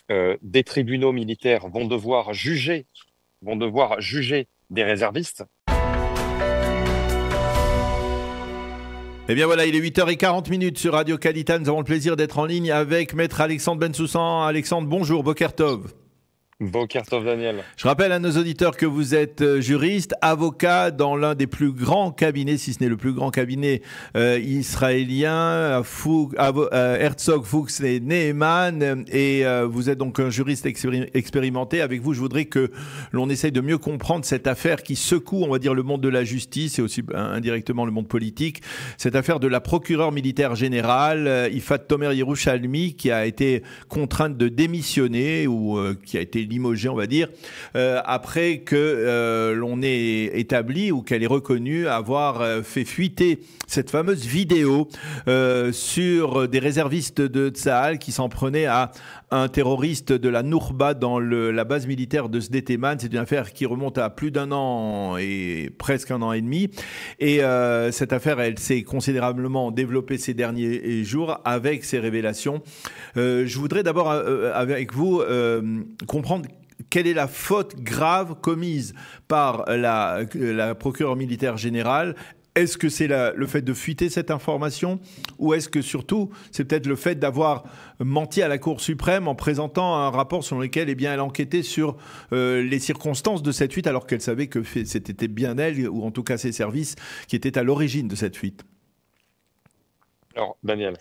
des tribunaux militaires vont devoir juger des réservistes. Eh bien voilà, il est 8h40 sur Radio Kalita. Nous avons le plaisir d'être en ligne avec Maître Alexandre Bensoussan. Alexandre, bonjour, Boker Tov. Boker Tov Daniel. Je rappelle à nos auditeurs que vous êtes juriste, avocat dans l'un des plus grands cabinets, si ce n'est le plus grand cabinet israélien, Herzog, Fuchs et Neeman, et vous êtes donc un juriste expérimenté. Avec vous, je voudrais que l'on essaye de mieux comprendre cette affaire qui secoue, on va dire, le monde de la justice et aussi indirectement le monde politique. Cette affaire de la procureure militaire générale, Yifat Tomer Yerushalmi, qui a été contrainte de démissionner ou qui a été limogée, on va dire, après que l'on ait établi ou qu'elle ait reconnu avoir fait fuiter cette fameuse vidéo sur des réservistes de Tsahal qui s'en prenaient à un terroriste de la Nourba dans la base militaire de Sde-Teman. C'est une affaire qui remonte à plus d'un an et presque un an et demi. Et cette affaire, elle s'est considérablement développée ces derniers jours avec ces révélations. Je voudrais d'abord, avec vous, comprendre quelle est la faute grave commise par la procureure militaire générale. Est-ce que c'est le fait de fuiter cette information ou est-ce que surtout c'est peut-être le fait d'avoir menti à la Cour suprême en présentant un rapport selon lequel elle enquêtait sur les circonstances de cette fuite alors qu'elle savait que c'était bien elle ou en tout cas ses services qui étaient à l'origine de cette fuite? Alors, Daniel,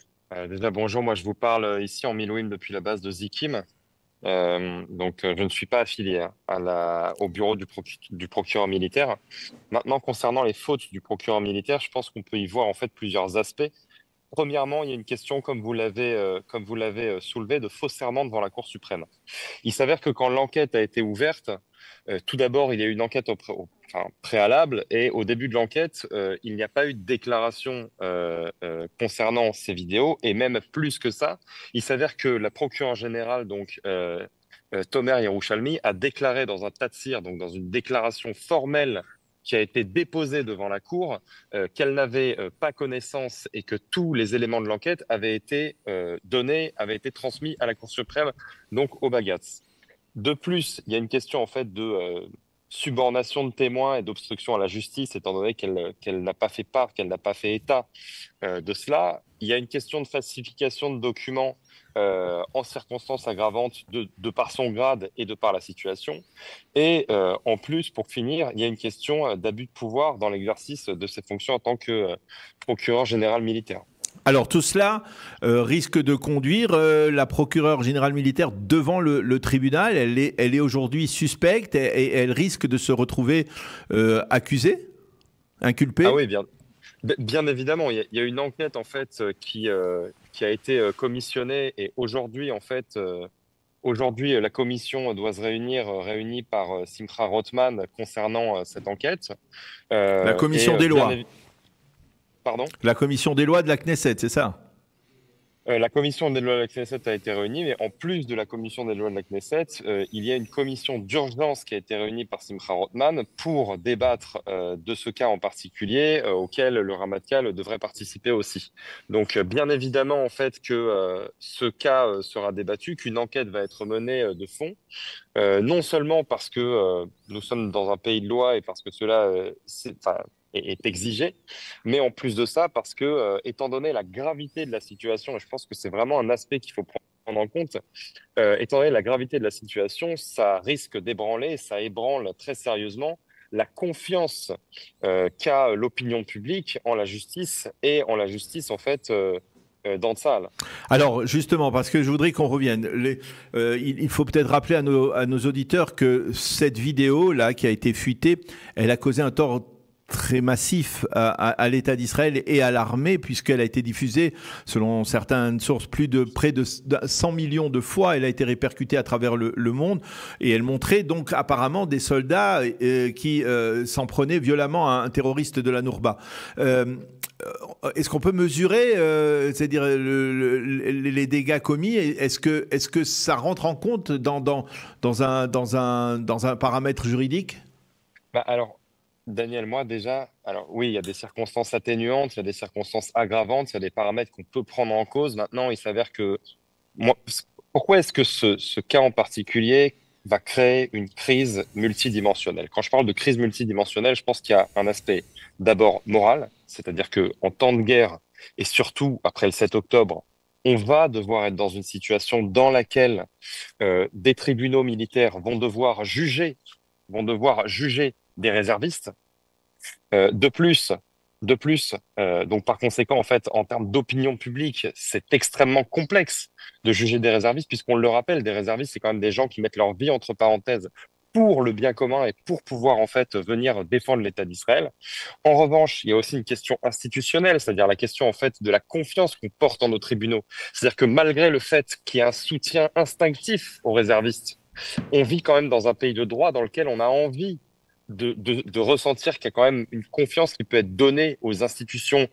déjà bonjour, moi je vous parle ici en Milouim depuis la base de Zikim. Je ne suis pas affilié au bureau du procureur militaire. Maintenant, concernant les fautes du procureur militaire, je pense qu'on peut y voir en fait plusieurs aspects. Premièrement, il y a une question, comme vous l'avez soulevé, de faux serment devant la Cour suprême. Il s'avère que quand l'enquête a été ouverte, tout d'abord, il y a eu une enquête préalable et au début de l'enquête, il n'y a pas eu de déclaration concernant ces vidéos et même plus que ça, il s'avère que la procureure générale, Tomer Yerushalmi, a déclaré dans un tatsir, donc dans une déclaration formelle qui a été déposée devant la Cour, qu'elle n'avait pas connaissance et que tous les éléments de l'enquête avaient été avaient été transmis à la Cour suprême, donc au Bagatz. De plus, il y a une question en fait de subornation de témoins et d'obstruction à la justice, étant donné qu'elle n'a pas fait part, qu'elle n'a pas fait état de cela. Il y a une question de falsification de documents en circonstances aggravantes de par son grade et de par la situation. Et en plus, pour finir, il y a une question d'abus de pouvoir dans l'exercice de ses fonctions en tant que procureur général militaire. Alors tout cela risque de conduire la procureure générale militaire devant le tribunal. Elle est aujourd'hui suspecte et elle risque de se retrouver accusée, Ah inculpée. oui, bien évidemment. Il y a une enquête en fait qui a été commissionnée et aujourd'hui en fait aujourd'hui la commission doit se réunir réunie par Simcha Rothman concernant cette enquête. La commission des Bien lois. évidemment. Pardon? La commission des lois de la Knesset, c'est ça? La commission des lois de la Knesset a été réunie, mais en plus de la commission des lois de la Knesset, il y a une commission d'urgence qui a été réunie par Simcha Rothman pour débattre de ce cas en particulier auquel le Ramatkal devrait participer aussi. Donc, bien évidemment, en fait, que ce cas sera débattu, qu'une enquête va être menée de fond, non seulement parce que nous sommes dans un pays de loi et parce que cela est exigé, mais en plus de ça, parce que, étant donné la gravité de la situation, et je pense que c'est vraiment un aspect qu'il faut prendre en compte, étant donné la gravité de la situation, ça risque d'ébranler, ça ébranle très sérieusement la confiance qu'a l'opinion publique en la justice et en la justice, en fait, dans Tsahal. Alors justement, parce que je voudrais qu'on revienne, il faut peut-être rappeler à nos auditeurs que cette vidéo-là qui a été fuitée, elle a causé un tort très massif à l'État d'Israël et à l'armée, puisqu'elle a été diffusée, selon certaines sources, près de 100 millions de fois. Elle a été répercutée à travers le monde et elle montrait donc apparemment des soldats qui s'en prenaient violemment à un terroriste de la Nourba. Est-ce qu'on peut mesurer, c'est-à-dire les dégâts commis? Est-ce que ça rentre en compte dans un paramètre juridique? Alors, Daniel, moi déjà, alors oui, il y a des circonstances atténuantes, il y a des circonstances aggravantes, il y a des paramètres qu'on peut prendre en cause. Maintenant, il s'avère que moi, pourquoi est-ce que ce cas en particulier va créer une crise multidimensionnelle? Quand je parle de crise multidimensionnelle, je pense qu'il y a un aspect d'abord moral, c'est-à-dire que en temps de guerre et surtout après le 7 octobre, on va devoir être dans une situation dans laquelle des tribunaux militaires vont devoir juger des réservistes. De plus, donc par conséquent, en fait, en termes d'opinion publique, c'est extrêmement complexe de juger des réservistes, puisqu'on le rappelle, des réservistes, c'est quand même des gens qui mettent leur vie entre parenthèses pour le bien commun et pour pouvoir en fait venir défendre l'État d'Israël. En revanche, il y a aussi une question institutionnelle, c'est-à-dire la question en fait de la confiance qu'on porte en nos tribunaux. C'est-à-dire que malgré le fait qu'il y a un soutien instinctif aux réservistes, on vit quand même dans un pays de droit dans lequel on a envie de ressentir qu'il y a quand même une confiance qui peut être donnée aux institutions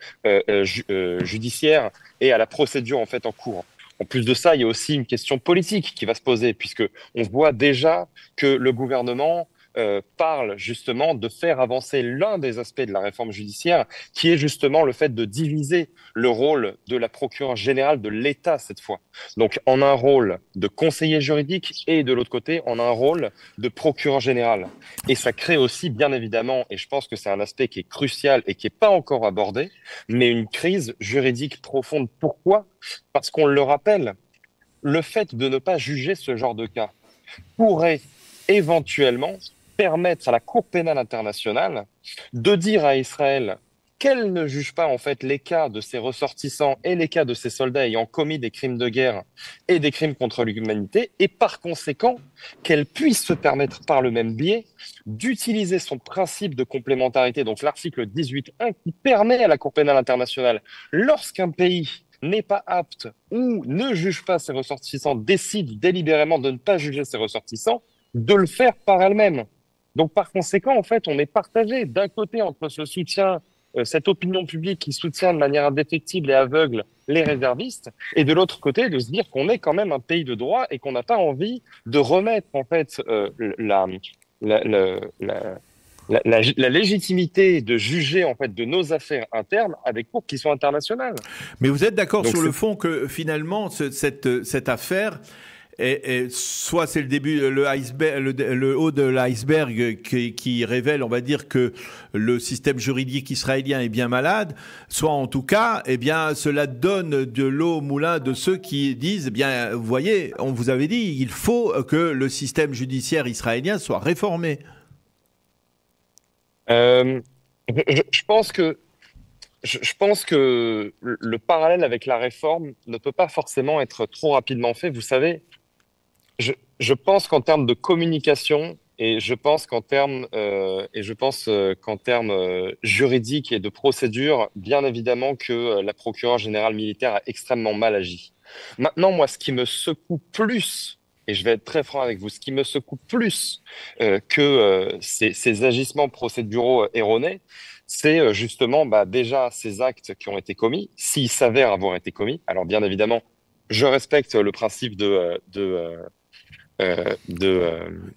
judiciaires et à la procédure en fait en cours. En plus de ça, il y a aussi une question politique qui va se poser, puisque on voit déjà que le gouvernement parle justement de faire avancer l'un des aspects de la réforme judiciaire, qui est justement le fait de diviser le rôle de la procureure générale de l'État cette fois. Donc, on a un rôle de conseiller juridique et de l'autre côté, on a un rôle de procureur général. Et ça crée aussi, bien évidemment, et je pense que c'est un aspect qui est crucial et qui n'est pas encore abordé, mais une crise juridique profonde. Pourquoi? Parce qu'on le rappelle, le fait de ne pas juger ce genre de cas pourrait éventuellement permettre à la Cour pénale internationale de dire à Israël qu'elle ne juge pas en fait les cas de ses ressortissants et les cas de ses soldats ayant commis des crimes de guerre et des crimes contre l'humanité, et par conséquent qu'elle puisse se permettre par le même biais d'utiliser son principe de complémentarité, donc l'article 18.1 qui permet à la Cour pénale internationale, lorsqu'un pays n'est pas apte ou ne juge pas ses ressortissants, décide délibérément de ne pas juger ses ressortissants, de le faire par elle-même. Donc, par conséquent, en fait, on est partagé d'un côté entre ce soutien, cette opinion publique qui soutient de manière indéfectible et aveugle les réservistes, et de l'autre côté, de se dire qu'on est quand même un pays de droit et qu'on n'a pas envie de remettre, en fait, la, la, la, la légitimité de juger, en fait, de nos affaires internes à des cours qui sont internationales. Mais vous êtes d'accord Donc, sur le fond que finalement, cette affaire, soit c'est le début, le haut de l'iceberg qui révèle, on va dire, que le système juridique israélien est bien malade, soit en tout cas, eh bien, cela donne de l'eau au moulin de ceux qui disent, eh bien, vous voyez, on vous avait dit, il faut que le système judiciaire israélien soit réformé. euh, je pense que je pense que le parallèle avec la réforme ne peut pas forcément être trop rapidement fait. Vous savez, je pense qu'en termes de communication et je pense qu'en termes juridiques et de procédure, bien évidemment que la procureure générale militaire a extrêmement mal agi. Maintenant, moi, ce qui me secoue plus, et je vais être très franc avec vous, ce qui me secoue plus que ces agissements procéduraux erronés, c'est justement bah, déjà ces actes qui ont été commis, s'ils s'avèrent avoir été commis. Alors bien évidemment, je respecte le principe de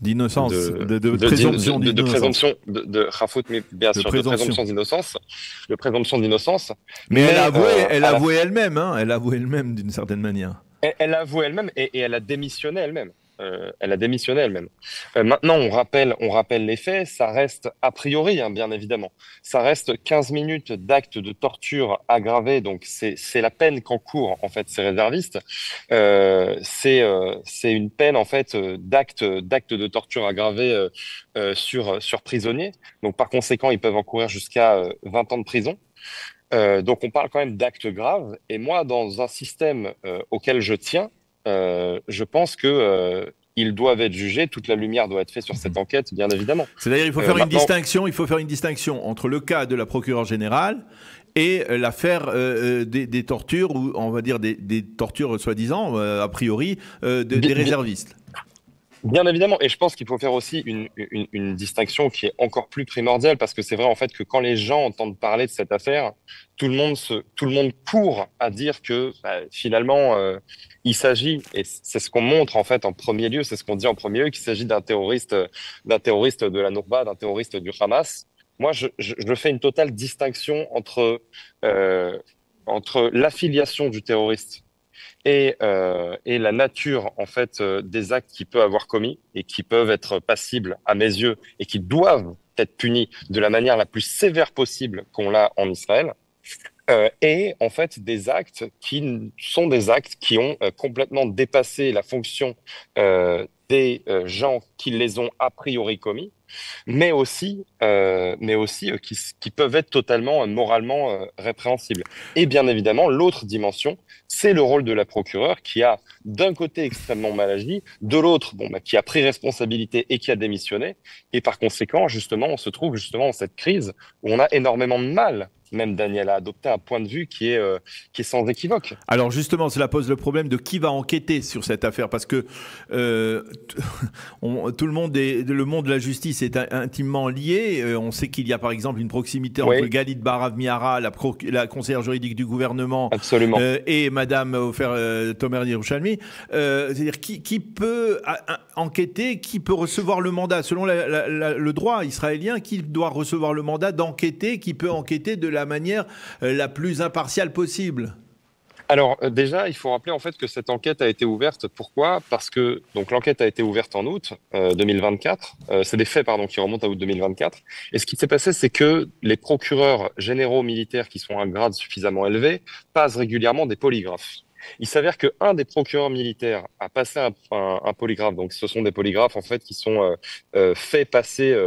D'innocence, de présomption de d'innocence. présomption de Rafout, mais bien De sûr, de présomption. présomption d'innocence, de présomption d'innocence. Mais elle a Mais avoué, elle a à la avoué elle-même, hein, elle a avoué elle-même d'une certaine manière. elle a avoué elle-même et elle a démissionné elle-même. Elle a démissionné elle-même. Maintenant, on rappelle les faits. Ça reste a priori, hein, bien évidemment. Ça reste 15 minutes d'actes de torture aggravés. Donc, c'est la peine qu'encourent en fait ces réservistes. C'est une peine en fait d'actes de torture aggravés sur prisonniers. Donc, par conséquent, ils peuvent encourir jusqu'à 20 ans de prison. Donc on parle quand même d'actes graves. Et moi, dans un système auquel je tiens, je pense que ils doivent être jugés. Toute la lumière doit être faite sur cette enquête, bien évidemment. C'est-à-dire, il faut faire une Maintenant, distinction. Il faut faire une distinction entre le cas de la procureure générale et l'affaire des tortures, ou on va dire des tortures soi-disant, a priori, des réservistes. bien évidemment, et je pense qu'il faut faire aussi une distinction qui est encore plus primordiale, parce que c'est vrai en fait que quand les gens entendent parler de cette affaire, tout le monde court à dire que bah, finalement il s'agit, et c'est ce qu'on montre en fait en premier lieu, c'est ce qu'on dit en premier lieu, qu'il s'agit d'un terroriste de la Nourba, d'un terroriste du Hamas. Moi, je fais une totale distinction entre l'affiliation du terroriste et la nature en fait des actes qu'il peut avoir commis et qui peuvent être passibles à mes yeux et qui doivent être punis de la manière la plus sévère possible qu'on l'a en Israël. Et en fait des actes sont des actes qui ont complètement dépassé la fonction des gens qui les ont a priori commis, mais aussi qui peuvent être totalement moralement répréhensibles. Et bien évidemment, l'autre dimension, c'est le rôle de la procureure qui a d'un côté extrêmement mal agi, de l'autre, bon, bah, qui a pris responsabilité et qui a démissionné. Et par conséquent, justement, on se trouve justement dans cette crise où on a énormément de mal. Même Daniel a adopté un point de vue qui est sans équivoque. Alors justement, cela pose le problème de qui va enquêter sur cette affaire, parce que tout le monde de la justice est intimement lié. On sait qu'il y a par exemple une proximité entre Oui, Galit Barav-Miara, la conseillère juridique du gouvernement, absolument. et Madame Ofer Tomer Yerushalmi. C'est-à-dire qui peut enquêter, qui peut recevoir le mandat selon le droit israélien, qui doit recevoir le mandat d'enquêter, qui peut enquêter de la manière la plus impartiale possible. Alors déjà, il faut rappeler en fait que cette enquête a été ouverte. Pourquoi? Parce que donc l'enquête a été ouverte en août 2024. C'est des faits pardon qui remontent à août 2024. Et ce qui s'est passé, c'est que les procureurs généraux militaires qui sont à un grade suffisamment élevé passent régulièrement des polygraphes. Il s'avère que un des procureurs militaires a passé un polygraphe. Donc ce sont des polygraphes en fait qui sont faits passer.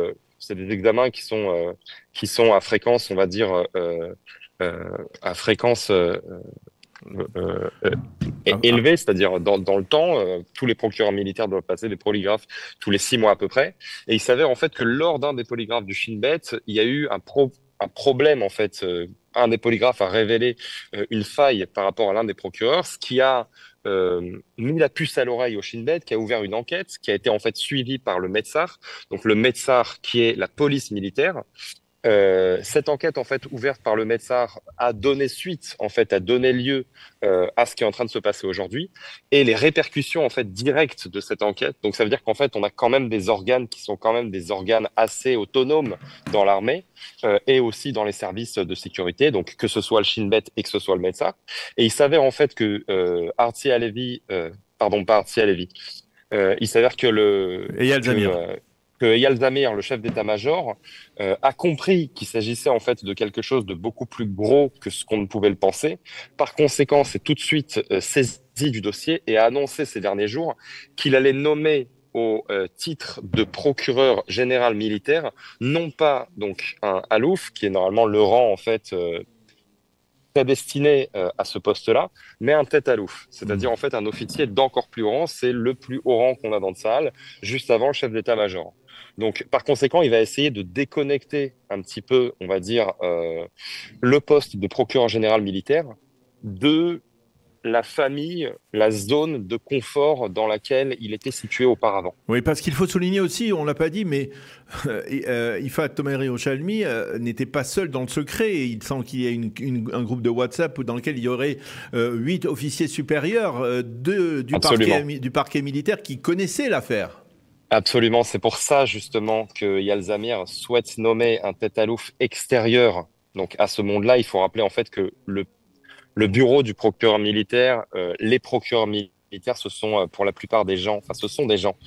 C'est des examens qui sont à fréquence, on va dire, à fréquence euh, euh, Ah, ah, élevé, c'est-à-dire dans le temps, tous les procureurs militaires doivent passer des polygraphes tous les 6 mois à peu près. Et il s'avère en fait que lors d'un des polygraphes du Shin Bet, il y a eu un problème en fait. Un des polygraphes a révélé une faille par rapport à l'un des procureurs, ce qui a mis la puce à l'oreille au Shin Bet, qui a ouvert une enquête, qui a été en fait suivie par le Métsar, donc le Métsar qui est la police militaire. Cette enquête en fait ouverte par le Médecart a donné suite en fait a donné lieu à ce qui est en train de se passer aujourd'hui et les répercussions en fait directes de cette enquête. Donc ça veut dire qu'en fait on a quand même des organes qui sont quand même des organes assez autonomes dans l'armée et aussi dans les services de sécurité. Donc que ce soit le Shin Bet et que ce soit le Médecart. Et il s'avère en fait que Artzi Halevi, pardon pas Artzi Halevi, il s'avère Eyal que Zamir. que Eyal Zamir, le chef d'état-major, a compris qu'il s'agissait en fait de quelque chose de beaucoup plus gros que ce qu'on ne pouvait le penser. Par conséquent, c'est tout de suite saisi du dossier et a annoncé ces derniers jours qu'il allait nommer au titre de procureur général militaire, non pas donc un alouf, qui est normalement le rang en fait prédestiné à ce poste-là, mais un tête-alouf, c'est-à-dire en fait un officier d'encore plus haut rang, c'est le plus haut rang qu'on a dans le Sahel, juste avant le chef d'état-major. Donc, par conséquent, il va essayer de déconnecter un petit peu, on va dire, le poste de procureur général militaire de la famille, la zone de confort dans laquelle il était situé auparavant. Oui, parce qu'il faut souligner aussi, on l'a pas dit, mais Ifat Tomer Yerushalmi n'était pas seul dans le secret. Il semble qu'il y ait un groupe de WhatsApp dans lequel il y aurait 8 officiers supérieurs Absolument. du parquet militaire qui connaissaient l'affaire. Absolument. C'est pour ça, justement, que Yalzamir souhaite nommer un tête-alouf extérieur. Donc, à ce monde-là, il faut rappeler, en fait, que le bureau du procureur militaire, les procureurs militaires, ce sont pour la plupart des gens, enfin ce sont des gens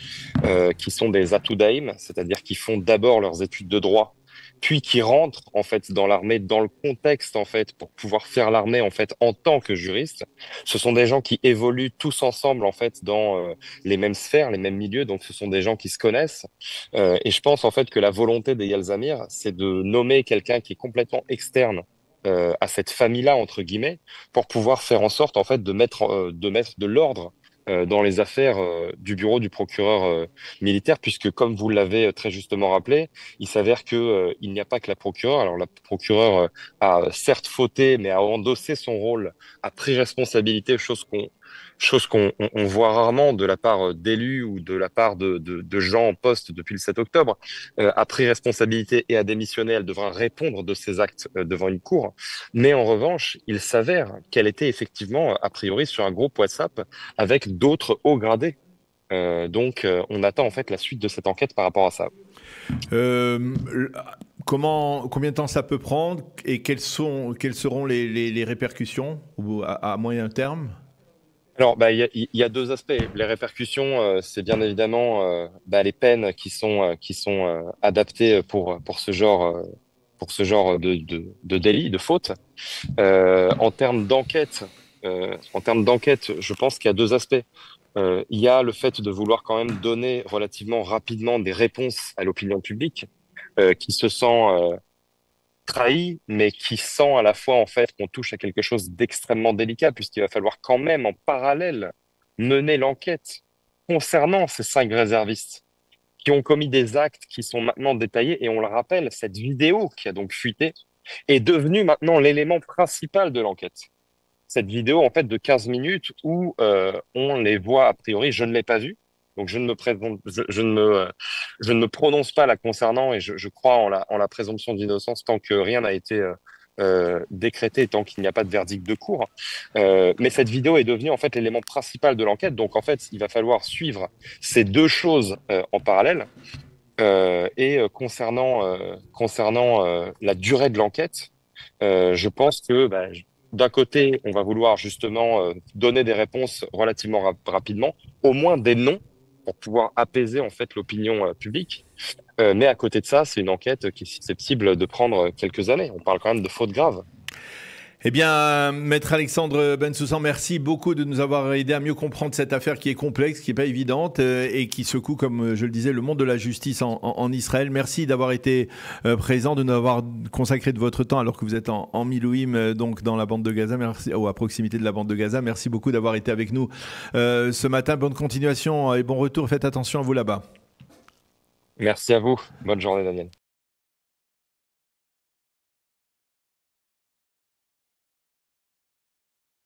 qui sont des Atoudaïm, c'est-à-dire qui font d'abord leurs études de droit, puis qui rentrent en fait dans l'armée dans le contexte en fait pour pouvoir faire l'armée en fait en tant que juriste. Ce sont des gens qui évoluent tous ensemble en fait dans les mêmes sphères, les mêmes milieux, donc ce sont des gens qui se connaissent. Et je pense en fait que la volonté des Yalzamir, c'est de nommer quelqu'un qui est complètement externe à cette famille-là entre guillemets pour pouvoir faire en sorte en fait de mettre de l'ordre dans les affaires du bureau du procureur militaire, puisque comme vous l'avez très justement rappelé, il s'avère que il n'y a pas que la procureure. Alors la procureure a certes fauté, mais a endossé son rôle, a pris responsabilité, chose qu'on voit rarement de la part d'élus ou de la part de gens en poste depuis le 7 octobre, a pris responsabilité et a démissionné. Elle devra répondre de ses actes devant une cour. Mais en revanche, il s'avère qu'elle était effectivement, a priori, sur un groupe WhatsApp avec d'autres hauts gradés. Donc, on attend en fait la suite de cette enquête par rapport à ça. Euh, combien de temps ça peut prendre et quelles seront les répercussions à moyen terme? Alors, il y a deux aspects. Les répercussions, c'est bien évidemment les peines qui sont adaptées pour ce genre de délit, de faute. En termes d'enquête, je pense qu'il y a deux aspects. Il y a le fait de vouloir quand même donner relativement rapidement des réponses à l'opinion publique qui se sent trahi, mais qui sent à la fois en fait qu'on touche à quelque chose d'extrêmement délicat, puisqu'il va falloir quand même en parallèle mener l'enquête concernant ces 5 réservistes qui ont commis des actes qui sont maintenant détaillés. Et on le rappelle, cette vidéo qui a donc fuité est devenue maintenant l'élément principal de l'enquête. Cette vidéo en fait de 15 minutes où on les voit a priori, je ne l'ai pas vue. Donc je ne me présente, je ne me prononce pas la concernant et je crois en la présomption d'innocence tant que rien n'a été décrété, tant qu'il n'y a pas de verdict de cour. Mais cette vidéo est devenue en fait l'élément principal de l'enquête. Donc en fait, il va falloir suivre ces deux choses en parallèle. Concernant la durée de l'enquête, je pense que d'un côté, on va vouloir justement donner des réponses relativement rapidement, au moins des noms pour pouvoir apaiser en fait l'opinion publique. Mais à côté de ça, c'est une enquête qui est susceptible de prendre quelques années. On parle quand même de fautes graves. Eh bien, Maître Alexandre Bensoussan, merci beaucoup de nous avoir aidé à mieux comprendre cette affaire qui est complexe, qui n'est pas évidente et qui secoue, comme je le disais, le monde de la justice en Israël. Merci d'avoir été présent, de nous avoir consacré de votre temps alors que vous êtes en Milouim, donc dans la bande de Gaza, merci, ou à proximité de la bande de Gaza. Merci beaucoup d'avoir été avec nous ce matin. Bonne continuation et bon retour. Faites attention à vous là-bas. Merci à vous. Bonne journée, Daniel.